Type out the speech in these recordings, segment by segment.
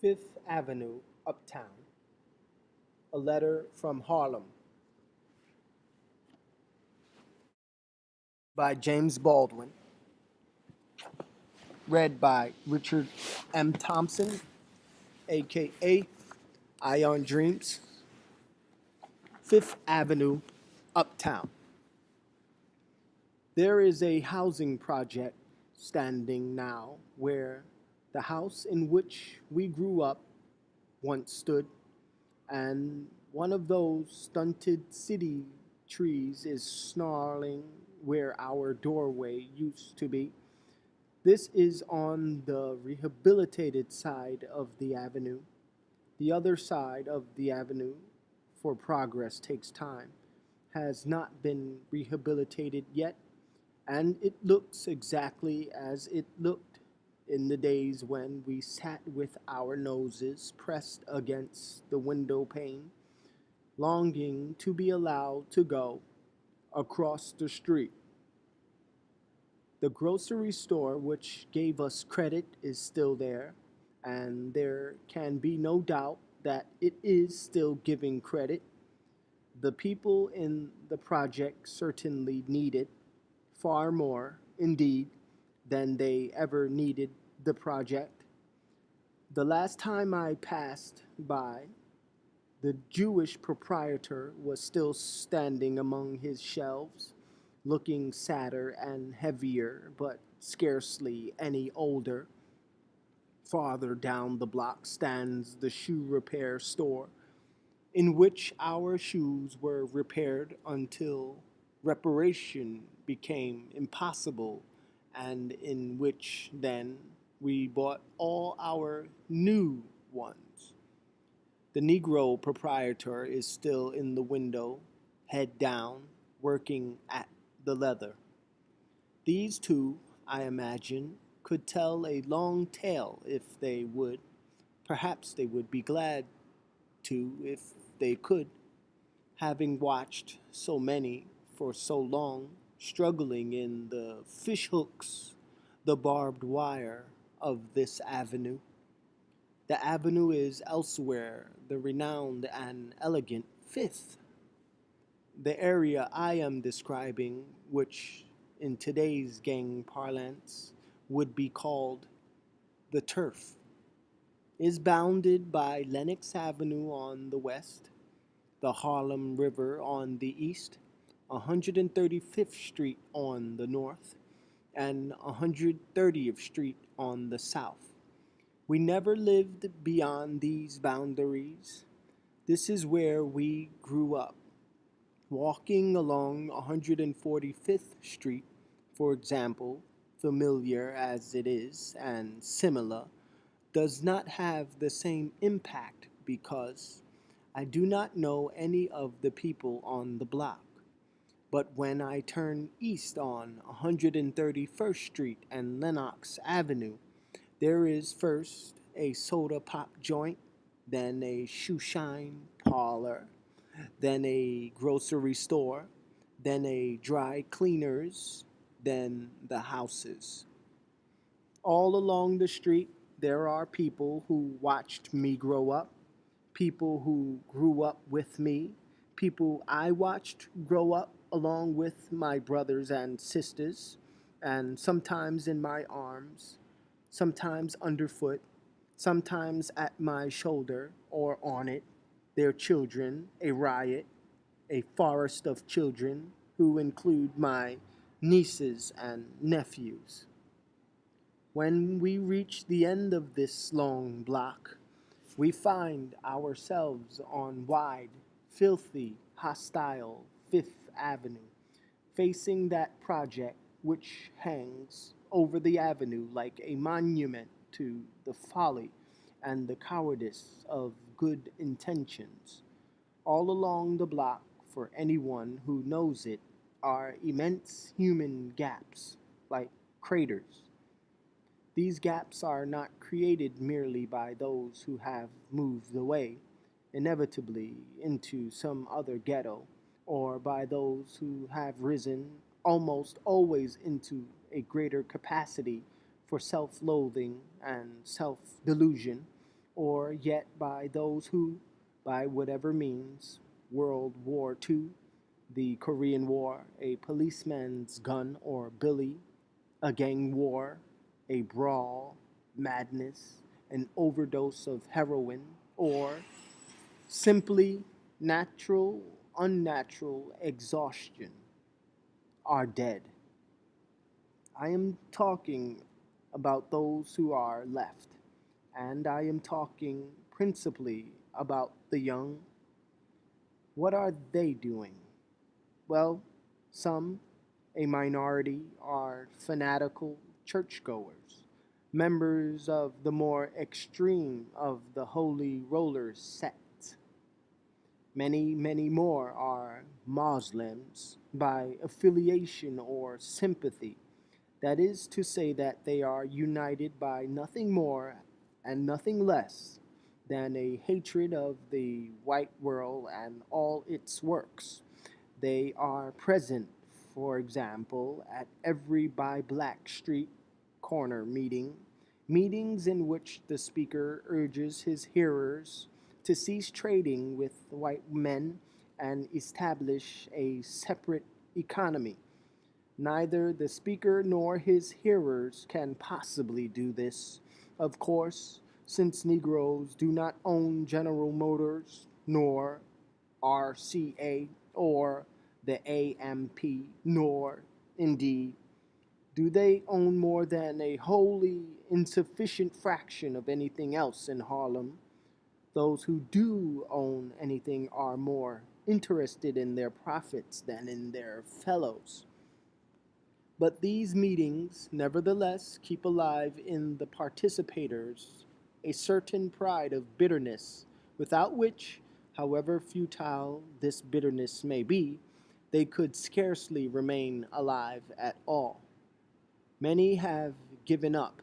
Fifth Avenue, Uptown. A letter from Harlem by James Baldwin. Read by Richard M. Thompson, aka Ion Dreams. Fifth Avenue, Uptown. There is a housing project standing now where the house in which we grew up once stood, and one of those stunted city trees is snarling where our doorway used to be. This is on the rehabilitated side of the avenue. The other side of the avenue, for progress takes time, has not been rehabilitated yet, and it looks exactly as it looked in the days when we sat with our noses pressed against the window pane, longing to be allowed to go across the street. The grocery store which gave us credit is still there, and there can be no doubt that it is still giving credit. The people in the project certainly need it, far more, indeed, than they ever needed the project. The last time I passed by, the Jewish proprietor was still standing among his shelves, looking sadder and heavier, but scarcely any older. Farther down the block stands the shoe repair store, in which our shoes were repaired until reparation became impossible, and in which then we bought all our new ones. The Negro proprietor is still in the window, head down, working at the leather. These two, I imagine, could tell a long tale if they would. Perhaps they would be glad to if they could, having watched so many for so long, struggling in the fishhooks, the barbed wire of this avenue. The avenue is elsewhere the renowned and elegant Fifth. The area I am describing, which in today's gang parlance would be called the turf, is bounded by Lenox Avenue on the west, the Harlem River on the east, 135th Street on the north, and 130th Street on the south. We never lived beyond these boundaries. This is where we grew up. Walking along 145th Street, for example, familiar as it is and similar, does not have the same impact because I do not know any of the people on the block. But when I turn east on 131st Street and Lenox Avenue, there is first a soda pop joint, then a shoeshine parlor, then a grocery store, then a dry cleaners, then the houses. All along the street, there are people who watched me grow up, people who grew up with me, people I watched grow up along with my brothers and sisters, and sometimes in my arms, sometimes underfoot, sometimes at my shoulder or on it, their children, a riot, a forest of children who include my nieces and nephews. When we reach the end of this long block, we find ourselves on wide, filthy, hostile Fifth Avenue, facing that project which hangs over the avenue like a monument to the folly and the cowardice of good intentions. All along the block, for anyone who knows it, are immense human gaps, like craters. These gaps are not created merely by those who have moved away, inevitably into some other ghetto, or by those who have risen almost always into a greater capacity for self loathing and self delusion, or yet by those who, by whatever means, World War II, the Korean War, a policeman's gun or billy, a gang war, a brawl, madness, an overdose of heroin, or simply natural, unnatural exhaustion, are dead. I am talking about those who are left, and I am talking principally about the young. What are they doing? Well, some, a minority, are fanatical churchgoers, members of the more extreme of the Holy Rollers sect. Many, many more are Muslims by affiliation or sympathy. That is to say, that they are united by nothing more and nothing less than a hatred of the white world and all its works. They are present, for example, at every by Black Street corner meeting, meetings in which the speaker urges his hearers to cease trading with white men and establish a separate economy. Neither the speaker nor his hearers can possibly do this, of course, since Negroes do not own General Motors, nor RCA, or the AMP, nor, indeed, do they own more than a wholly insufficient fraction of anything else in Harlem. Those who do own anything are more interested in their profits than in their fellows. But these meetings, nevertheless, keep alive in the participators a certain pride of bitterness, without which, however futile this bitterness may be, they could scarcely remain alive at all. Many have given up.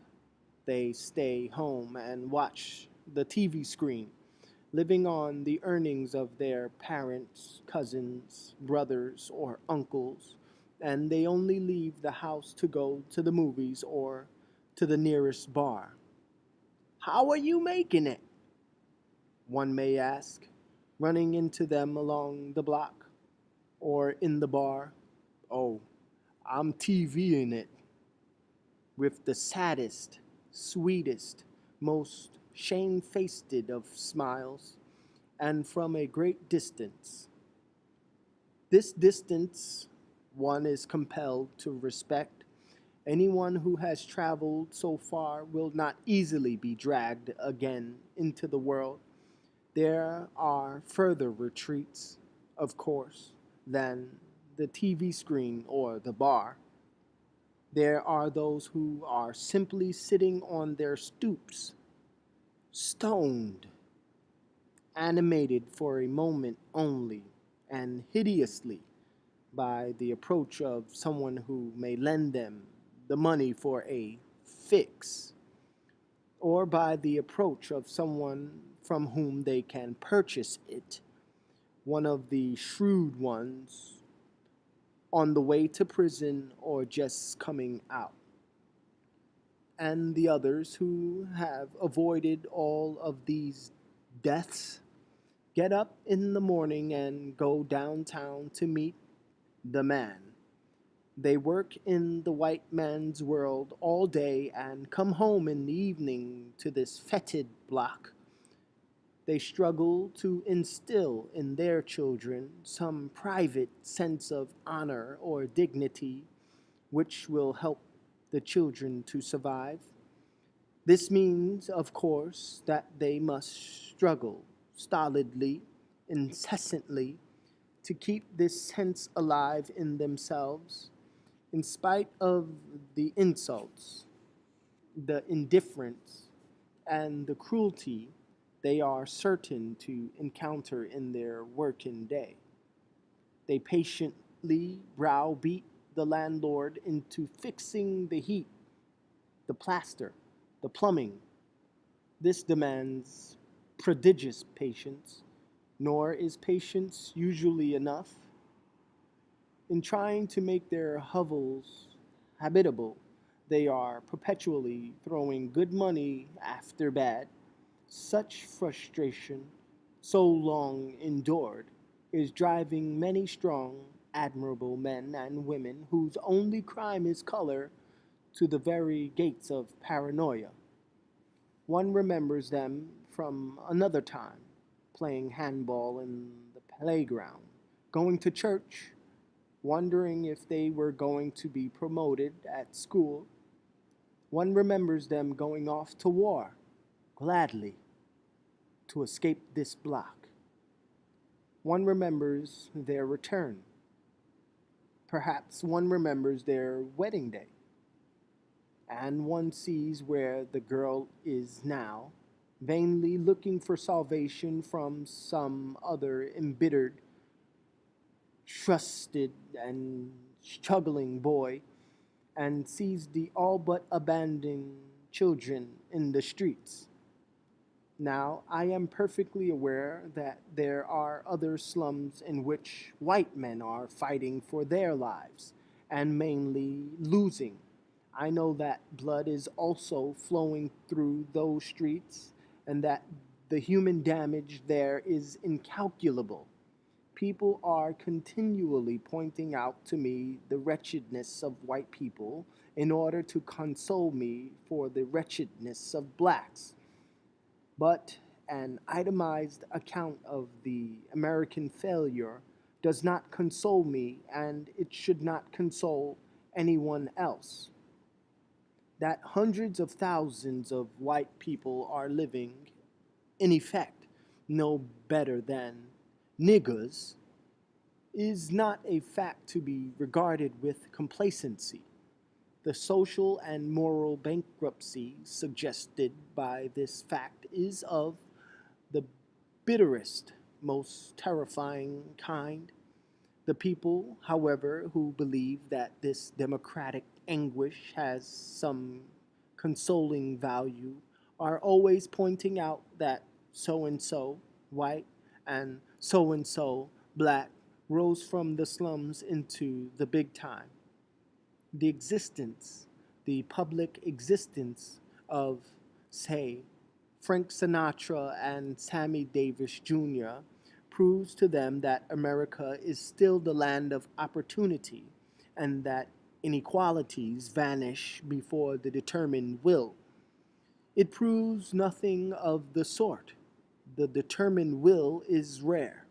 They stay home and watch the TV screen, living on the earnings of their parents, cousins, brothers, or uncles, and they only leave the house to go to the movies or to the nearest bar. How are you making it? One may ask, running into them along the block or in the bar. Oh, I'm TVing it, with the saddest, sweetest, most shamefaced of smiles, and from a great distance. This distance one is compelled to respect. Anyone who has traveled so far will not easily be dragged again into the world. There are further retreats, of course, than the TV screen or the bar. There are those who are simply sitting on their stoops, stoned, animated for a moment only, and hideously by the approach of someone who may lend them the money for a fix, or by the approach of someone from whom they can purchase it, one of the shrewd ones on the way to prison or just coming out, and the others who have avoided all of these deaths get up in the morning and go downtown to meet the man. They work in the white man's world all day and come home in the evening to this fetid block. They struggle to instill in their children some private sense of honor or dignity which will help the children to survive. This means, of course, that they must struggle stolidly, incessantly, to keep this sense alive in themselves, in spite of the insults, the indifference, and the cruelty they are certain to encounter in their working day. They patiently browbeat the landlord into fixing the heat, the plaster, the plumbing. This demands prodigious patience, nor is patience usually enough. In trying to make their hovels habitable, they are perpetually throwing good money after bad, Such frustration, so long endured, is driving many strong, admirable men and women whose only crime is color to the very gates of paranoia. One remembers them from another time, playing handball in the playground, going to church, wondering if they were going to be promoted at school. One remembers them going off to war, gladly, to escape this block. One remembers their return. Perhaps one remembers their wedding day. And one sees where the girl is now, vainly looking for salvation from some other embittered, trusted, and struggling boy, and sees the all but abandoned children in the streets. Now, I am perfectly aware that there are other slums in which white men are fighting for their lives and mainly losing. I know that blood is also flowing through those streets and that the human damage there is incalculable. People are continually pointing out to me the wretchedness of white people in order to console me for the wretchedness of blacks. But an itemized account of the American failure does not console me, and it should not console anyone else. That hundreds of thousands of white people are living, in effect, no better than niggers is not a fact to be regarded with complacency. The social and moral bankruptcy suggested by this fact is of the bitterest, most terrifying kind. The people, however, who believe that this democratic anguish has some consoling value are always pointing out that so and so, white, and so, black, rose from the slums into the big time. The existence, the public existence of, say, Frank Sinatra and Sammy Davis Jr. proves to them that America is still the land of opportunity and that inequalities vanish before the determined will. It proves nothing of the sort. The determined will is rare.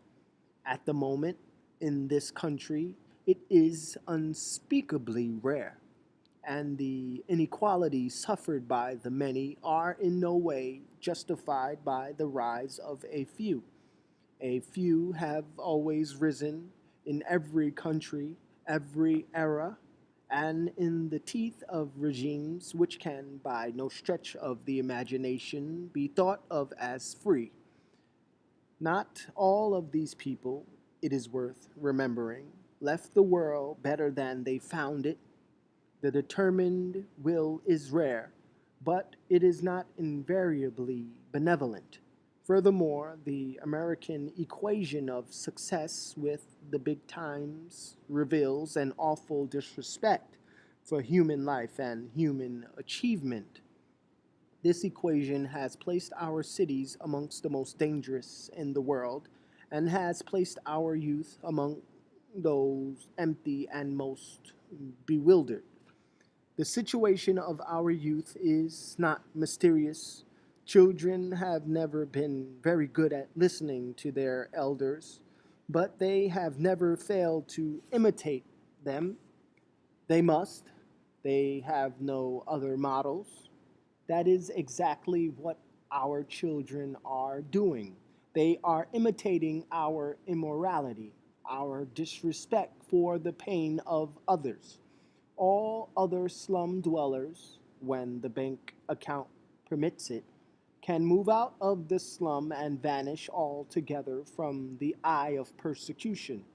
At the moment, in this country, it is unspeakably rare, and the inequalities suffered by the many are in no way justified by the rise of a few. A few have always risen in every country, every era, and in the teeth of regimes which can, by no stretch of the imagination, be thought of as free. Not all of these people, it is worth remembering, left the world better than they found it. The determined will is rare, but it is not invariably benevolent. Furthermore, the American equation of success with the big times reveals an awful disrespect for human life and human achievement. This equation has placed our cities amongst the most dangerous in the world and has placed our youth among those empty and most bewildered. The situation of our youth is not mysterious. Children have never been very good at listening to their elders, but they have never failed to imitate them. They must. They have no other models. That is exactly what our children are doing. They are imitating our immorality, our disrespect for the pain of others. All other slum dwellers, when the bank account permits it, can move out of the slum and vanish altogether from the eye of persecution.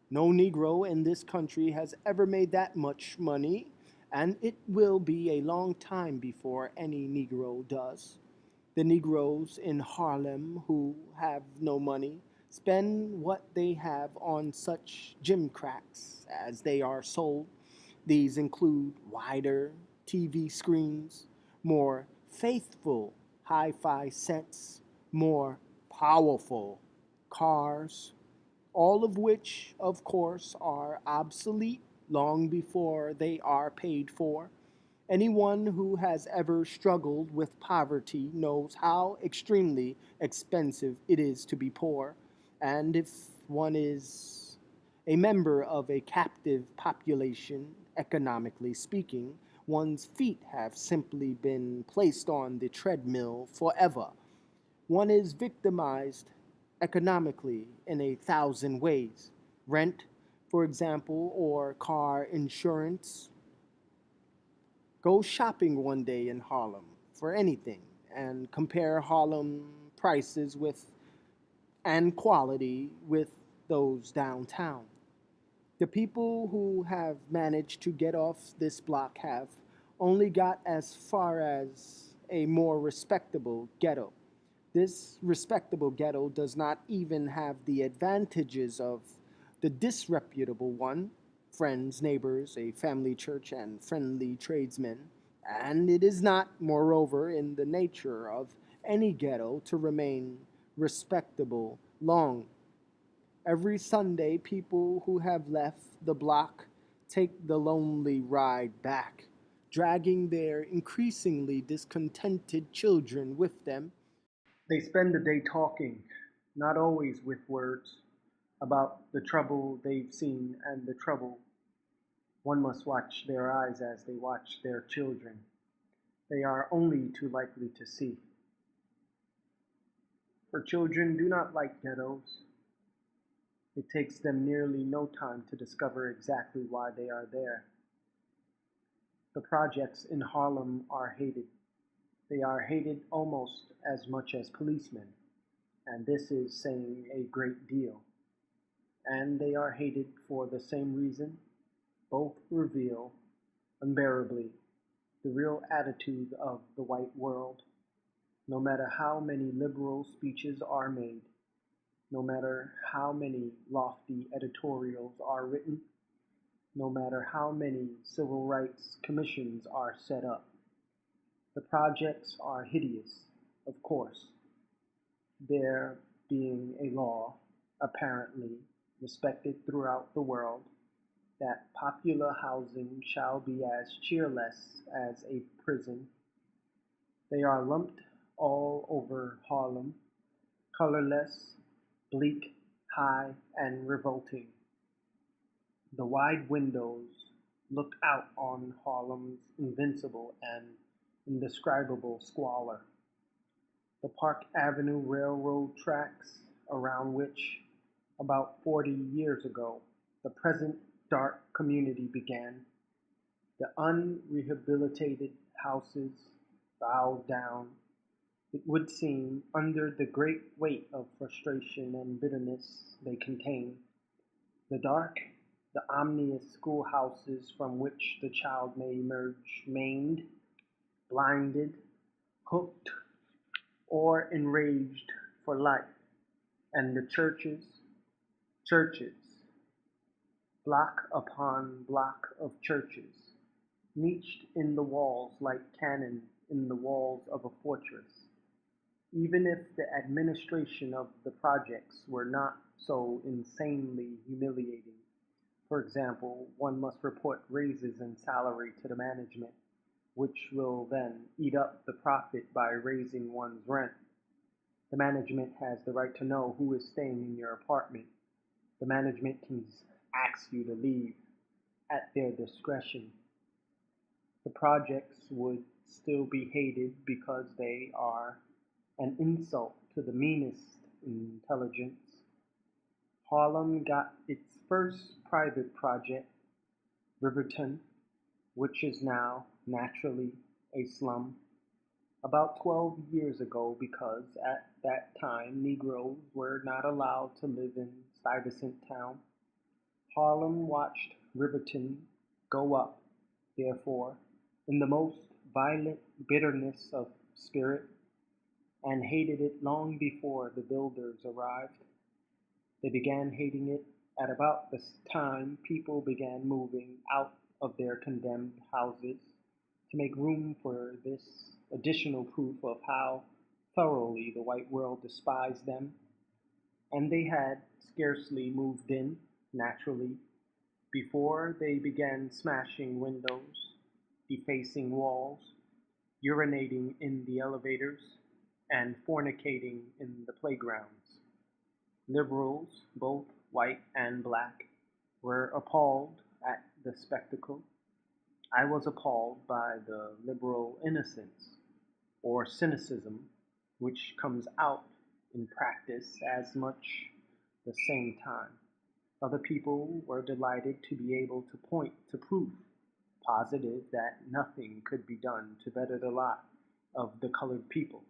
No Negro in this country has ever made that much money, and it will be a long time before any Negro does. The Negroes in Harlem who have no money spend what they have on such gimcracks as they are sold. These include wider TV screens, more faithful hi-fi sets, more powerful cars, all of which, of course, are obsolete long before they are paid for. Anyone who has ever struggled with poverty knows how extremely expensive it is to be poor. And if one is a member of a captive population, economically speaking, one's feet have simply been placed on the treadmill forever. One is victimized economically in 1,000 ways. Rent, for example, or car insurance. Go shopping one day in Harlem for anything and compare Harlem prices with and quality with those downtown. The people who have managed to get off this block have only got as far as a more respectable ghetto. This respectable ghetto does not even have the advantages of the disreputable one: friends, neighbors, a family church, and friendly tradesmen. And it is not, moreover, in the nature of any ghetto to remain respectable long. Every Sunday, people who have left the block take the lonely ride back, dragging their increasingly discontented children with them. They spend the day talking, not always with words, about the trouble they've seen and the trouble one must watch their eyes as they watch their children. They are only too likely to see. For children do not like ghettos. It takes them nearly no time to discover exactly why they are there. The projects in Harlem are hated. They are hated almost as much as policemen, and this is saying a great deal. And they are hated for the same reason. Both reveal, unbearably, the real attitude of the white world. No matter how many liberal speeches are made, no matter how many lofty editorials are written, no matter how many civil rights commissions are set up, the projects are hideous, of course, there being a law, apparently respected throughout the world, that popular housing shall be as cheerless as a prison. They are lumped all over Harlem, colorless, bleak, high, and revolting. The wide windows look out on Harlem's invincible and indescribable squalor. The Park Avenue Railroad tracks, around which, about 40 years ago, the present dark community began. The unrehabilitated houses bowed down, it would seem, under the great weight of frustration and bitterness they contain. The dark, the ominous schoolhouses from which the child may emerge maimed, blinded, hooked, or enraged for life. And the churches, block upon block of churches, niched in the walls like cannon in the walls of a fortress. Even if the administration of the projects were not so insanely humiliating. For example, one must report raises in salary to the management, which will then eat up the profit by raising one's rent. The management has the right to know who is staying in your apartment. The management can ask you to leave at their discretion. The projects would still be hated because they are an insult to the meanest intelligence. Harlem got its first private project, Riverton, which is now, naturally, a slum, about 12 years ago because at that time Negroes were not allowed to live in Stuyvesant Town. Harlem watched Riverton go up, therefore, in the most violent bitterness of spirit, and hated it long before the builders arrived. They began hating it at about the time people began moving out of their condemned houses to make room for this additional proof of how thoroughly the white world despised them, and they had scarcely moved in, naturally, before they began smashing windows, defacing walls, urinating in the elevators, and fornicating in the playgrounds. Liberals, both white and black, were appalled at the spectacle. I was appalled by the liberal innocence, or cynicism, which comes out in practice as much the same time. Other people were delighted to be able to point to proof positive that nothing could be done to better the lot of the colored people.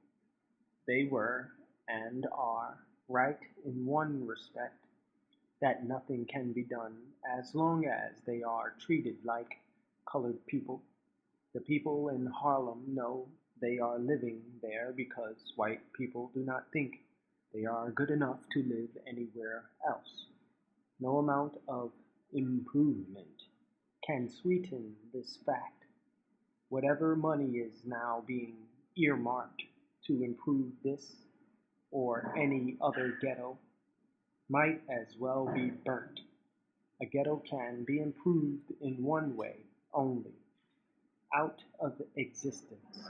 They were, and are, right in one respect, that nothing can be done as long as they are treated like colored people. The people in Harlem know they are living there because white people do not think they are good enough to live anywhere else. No amount of improvement can sweeten this fact. Whatever money is now being earmarked to improve this or any other ghetto might as well be burnt. A ghetto can be improved in one way only, out of existence.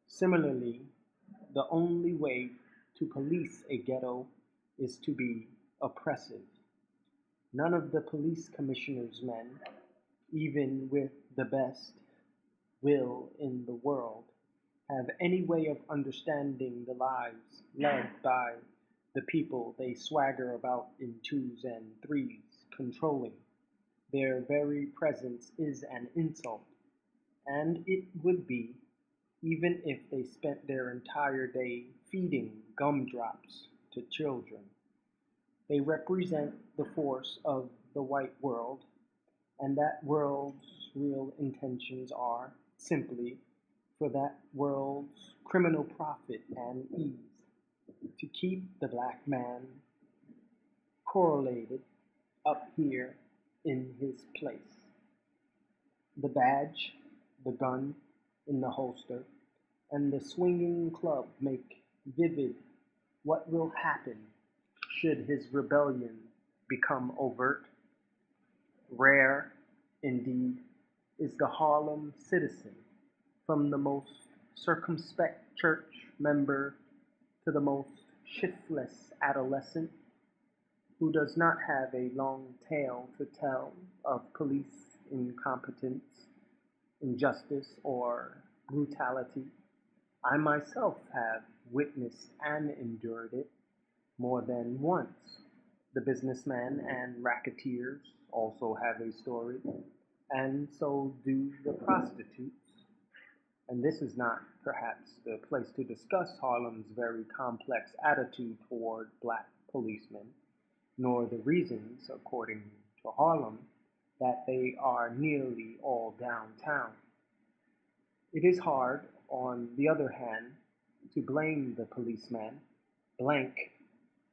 Similarly, the only way to police a ghetto is to be oppressive. None of the police commissioner's men, even with the best will in the world, have any way of understanding the lives led by the people they swagger about in twos and threes, controlling. Their very presence is an insult, and it would be, even if they spent their entire day feeding gumdrops to children. They represent the force of the white world, and that world's real intentions are simply for that world's criminal profit and ease, to keep the black man correlated up here in his place. The badge, the gun in the holster, and the swinging club make vivid what will happen should his rebellion become overt. Rare, indeed, is the Harlem citizen, from the most circumspect church member to the most shiftless adolescent, who does not have a long tale to tell of police incompetence, injustice, or brutality. I myself have witnessed and endured it more than once. The businessmen and racketeers also have a story, and so do the prostitutes. And this is not perhaps the place to discuss Harlem's very complex attitude toward black policemen, nor the reasons, according to Harlem, that they are nearly all downtown. It is hard, on the other hand, to blame the policeman, blank,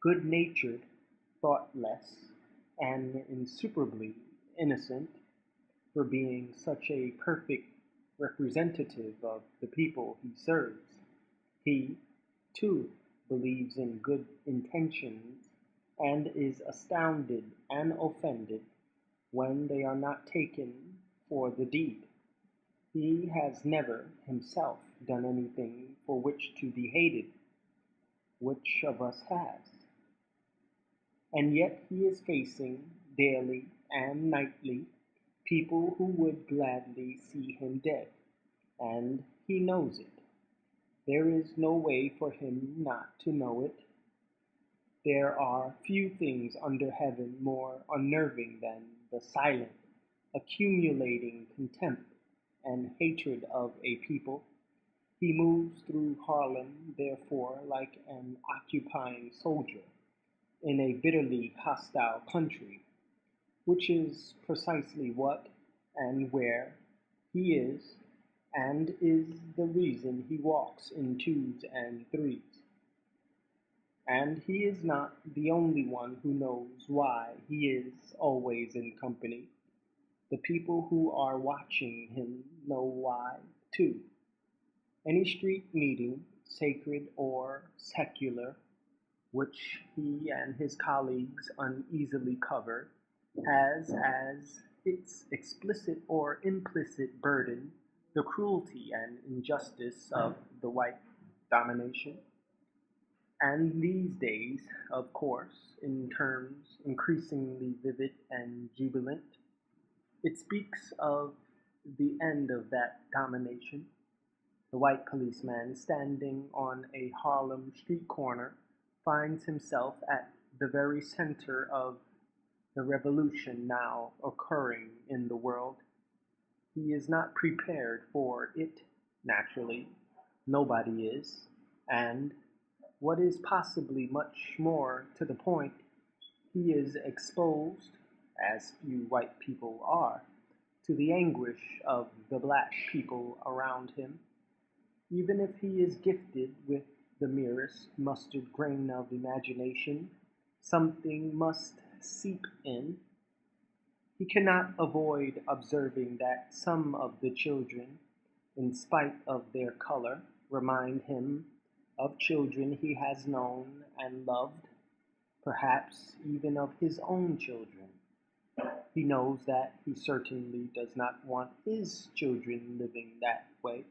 good-natured, thoughtless, and insuperably innocent, for being such a perfect representative of the people he serves. He, too, believes in good intentions and is astounded and offended when they are not taken for the deed. He has never himself done anything for which to be hated. Which of us has? And yet he is facing, daily and nightly, people who would gladly see him dead, and he knows it. There is no way for him not to know it. There are few things under heaven more unnerving than the silent, accumulating contempt and hatred of a people. He moves through Harlem, therefore, like an occupying soldier in a bitterly hostile country, which is precisely what and where he is, and is the reason he walks in twos and threes. And he is not the only one who knows why he is always in company. The people who are watching him know why, too. Any street meeting sacred or secular, which he and his colleagues uneasily cover, has as its explicit or implicit burden the cruelty and injustice of the white domination. And these days, of course, in terms increasingly vivid and jubilant, it speaks of the end of that domination. The white policeman standing on a Harlem street corner finds himself at the very center of the revolution now occurring in the world. He is not prepared for it, naturally. Nobody is. And what is possibly much more to the point, he is exposed, as few white people are, to the anguish of the black people around him. Even if he is gifted with the merest mustard grain of imagination, something must seep in. He cannot avoid observing that some of the children, in spite of their color, remind him of children he has known and loved, perhaps even of his own children. He knows that he certainly does not want his children living that way.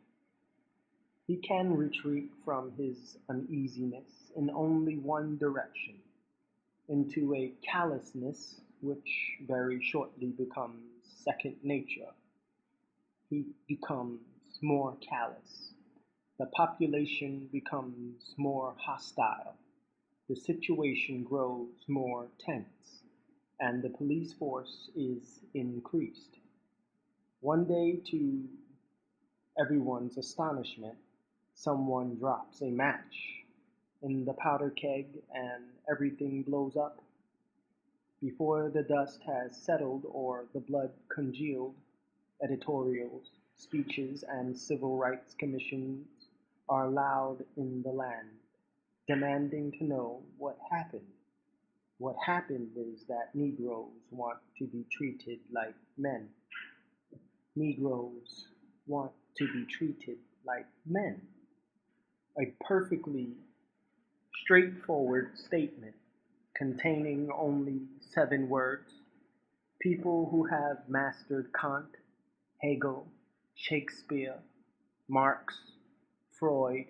He can retreat from his uneasiness in only one direction, into a callousness which very shortly becomes second nature. He becomes more callous. The population becomes more hostile. The situation grows more tense, and the police force is increased. One day, to everyone's astonishment, someone drops a match in the powder keg and everything blows up. Before the dust has settled or the blood congealed, editorials, speeches, and civil rights commissions are loud in the land, demanding to know what happened. What happened is that Negroes want to be treated like men. Negroes want to be treated like men. A perfectly straightforward statement containing only 7 words. People who have mastered Kant, Hegel, Shakespeare, Marx, Freud,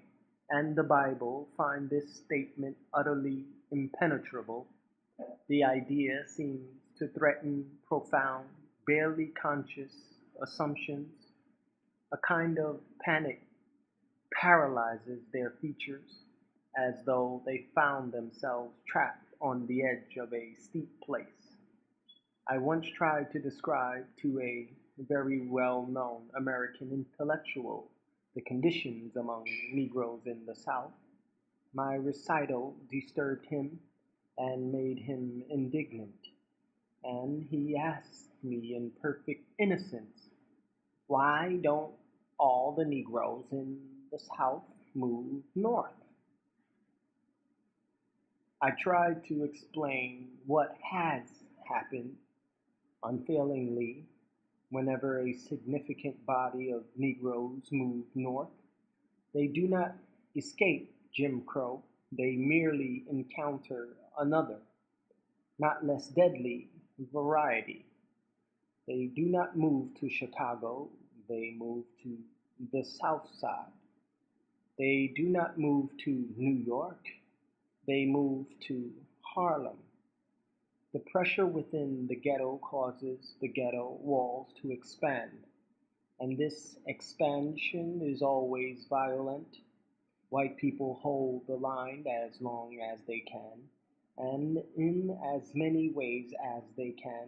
and the Bible find this statement utterly impenetrable. The idea seems to threaten profound, barely conscious assumptions. A kind of panic paralyzes their features, as though they found themselves trapped on the edge of a steep place. I once tried to describe to a very well-known American intellectual the conditions among Negroes in the South. My recital disturbed him and made him indignant, and he asked me in perfect innocence, why don't all the Negroes in the South move north? I tried to explain what has happened unfailingly whenever a significant body of Negroes move north. They do not escape Jim Crow, they merely encounter another, not less deadly variety. They do not move to Chicago, they move to the South Side. They do not move to New York, they move to Harlem. The pressure within the ghetto causes the ghetto walls to expand, and this expansion is always violent. White people hold the line as long as they can, and in as many ways as they can,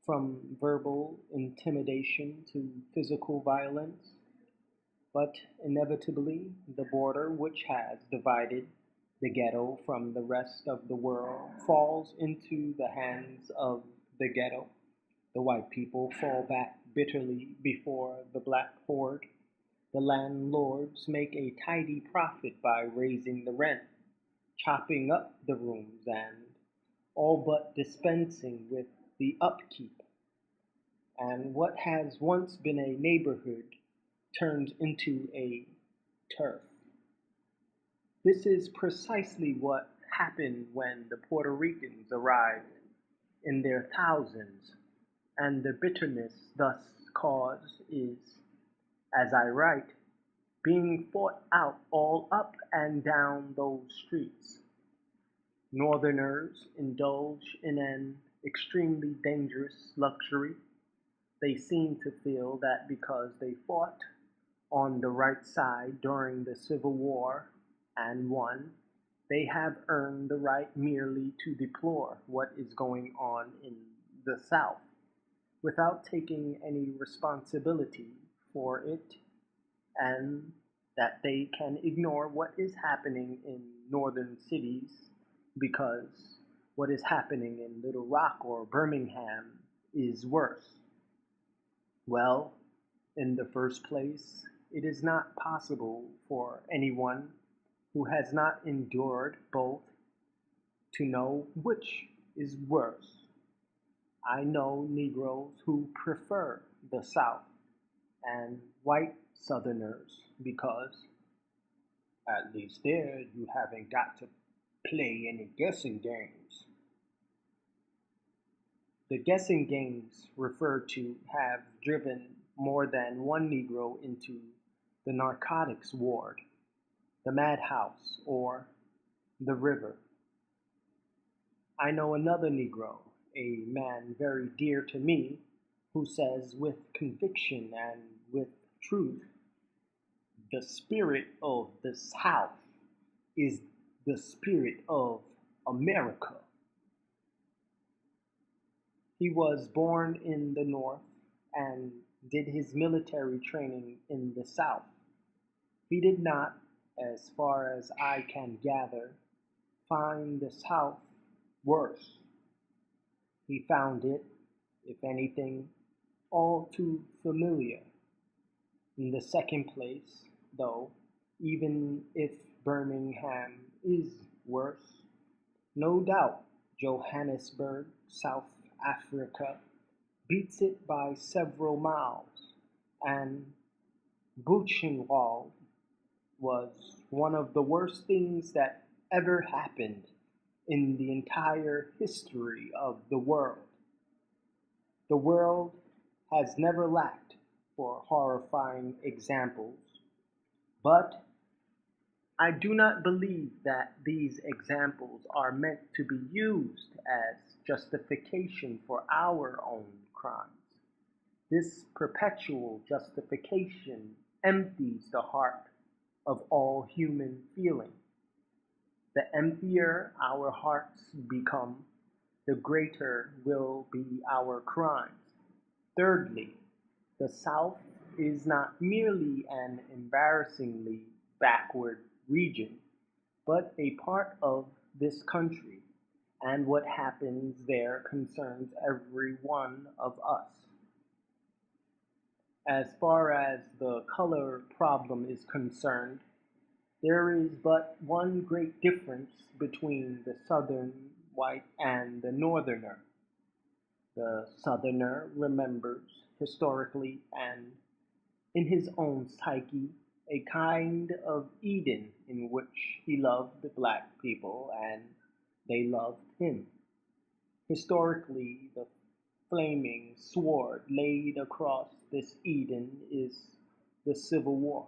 from verbal intimidation to physical violence. But inevitably, the border which has divided the ghetto from the rest of the world falls into the hands of the ghetto. The white people fall back bitterly before the black horde. The landlords make a tidy profit by raising the rent, chopping up the rooms, and all but dispensing with the upkeep. And what has once been a neighborhood turns into a turf. This is precisely what happened when the Puerto Ricans arrived in their thousands, and the bitterness thus caused is, as I write, being fought out all up and down those streets. Northerners indulge in an extremely dangerous luxury. They seem to feel that because they fought on the right side during the Civil War and won, they have earned the right merely to deplore what is going on in the South without taking any responsibility for it, and that they can ignore what is happening in northern cities because what is happening in Little Rock or Birmingham is worse. Well, in the first place, it is not possible for anyone who has not endured both to know which is worse. I know Negroes who prefer the South and white Southerners because at least there you haven't got to play any guessing games. The guessing games referred to have driven more than one Negro into the narcotics ward, the madhouse, or the river. I know another Negro, a man very dear to me, who says with conviction and with truth, the spirit of the South is the spirit of America. He was born in the North and did his military training in the South. He did not, as far as I can gather, find the South worse. He found it, if anything, all too familiar. In the second place, though, even if Birmingham is worse, no doubt Johannesburg, South Africa, beats it by several miles, and Buchenwald was one of the worst things that ever happened in the entire history of the world. The world has never lacked for horrifying examples, but I do not believe that these examples are meant to be used as justification for our own crimes. This perpetual justification empties the heart of all human feeling. The emptier our hearts become, the greater will be our crimes. Thirdly, the South is not merely an embarrassingly backward region, but a part of this country, and what happens there concerns every one of us. As far as the color problem is concerned, there is but one great difference between the Southern white and the Northerner. The Southerner remembers historically and in his own psyche a kind of Eden in which he loved the black people and they loved him. Historically, the flaming sword laid across this Eden is the Civil War.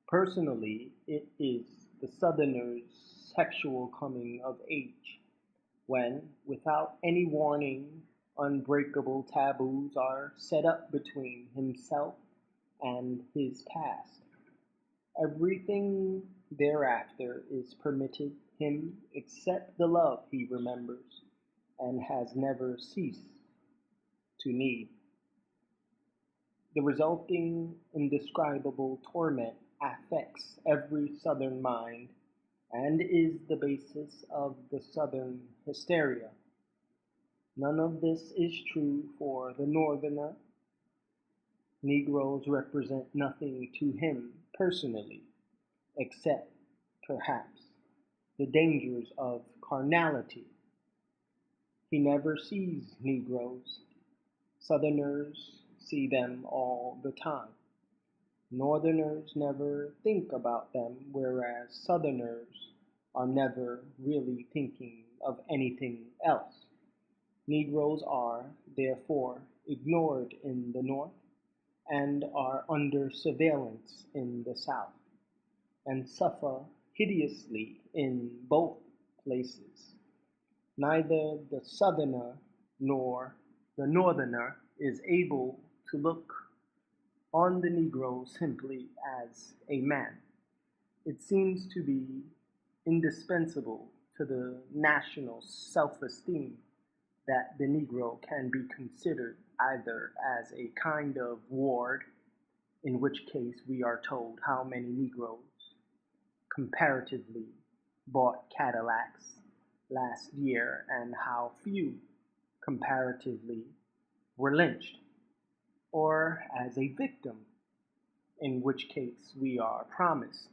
Personally, it is the Southerner's sexual coming of age, when, without any warning, unbreakable taboos are set up between himself and his past. Everything thereafter is permitted him except the love he remembers and has never ceased to need. The resulting indescribable torment affects every Southern mind and is the basis of the Southern hysteria. None of this is true for the Northerner. Negroes represent nothing to him personally, except, perhaps, the dangers of carnality. He never sees Negroes. Southerners see them all the time. Northerners never think about them, whereas Southerners are never really thinking of anything else. Negroes are, therefore, ignored in the North and are under surveillance in the South, and suffer hideously in both places. Neither the Southerner nor the Northerner is able to look on the Negro simply as a man. It seems to be indispensable to the national self-esteem that the Negro can be considered either as a kind of ward, in which case we are told how many Negroes comparatively bought Cadillacs last year and how few comparatively were lynched, or as a victim, in which case we are promised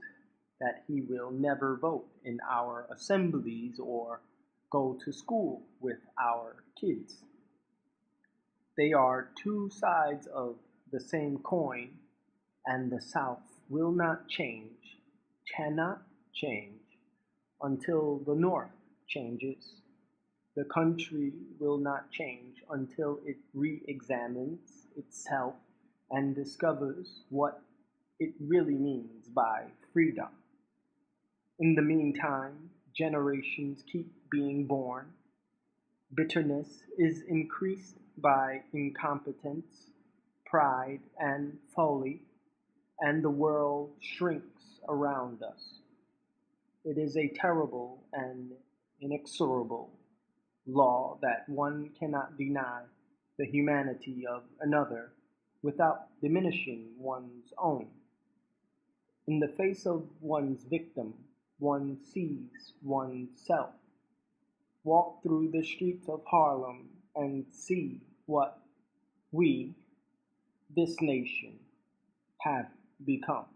that he will never vote in our assemblies or go to school with our kids. They are two sides of the same coin, and the South will not change, cannot change, until the North changes. The country will not change until it re-examines itself and discovers what it really means by freedom. In the meantime, generations keep being born. Bitterness is increased by incompetence, pride, and folly, and the world shrinks around us. It is a terrible and inexorable law that one cannot deny the humanity of another without diminishing one's own. In the face of one's victim, one sees oneself. Walk through the streets of Harlem and see what we, this nation, have become.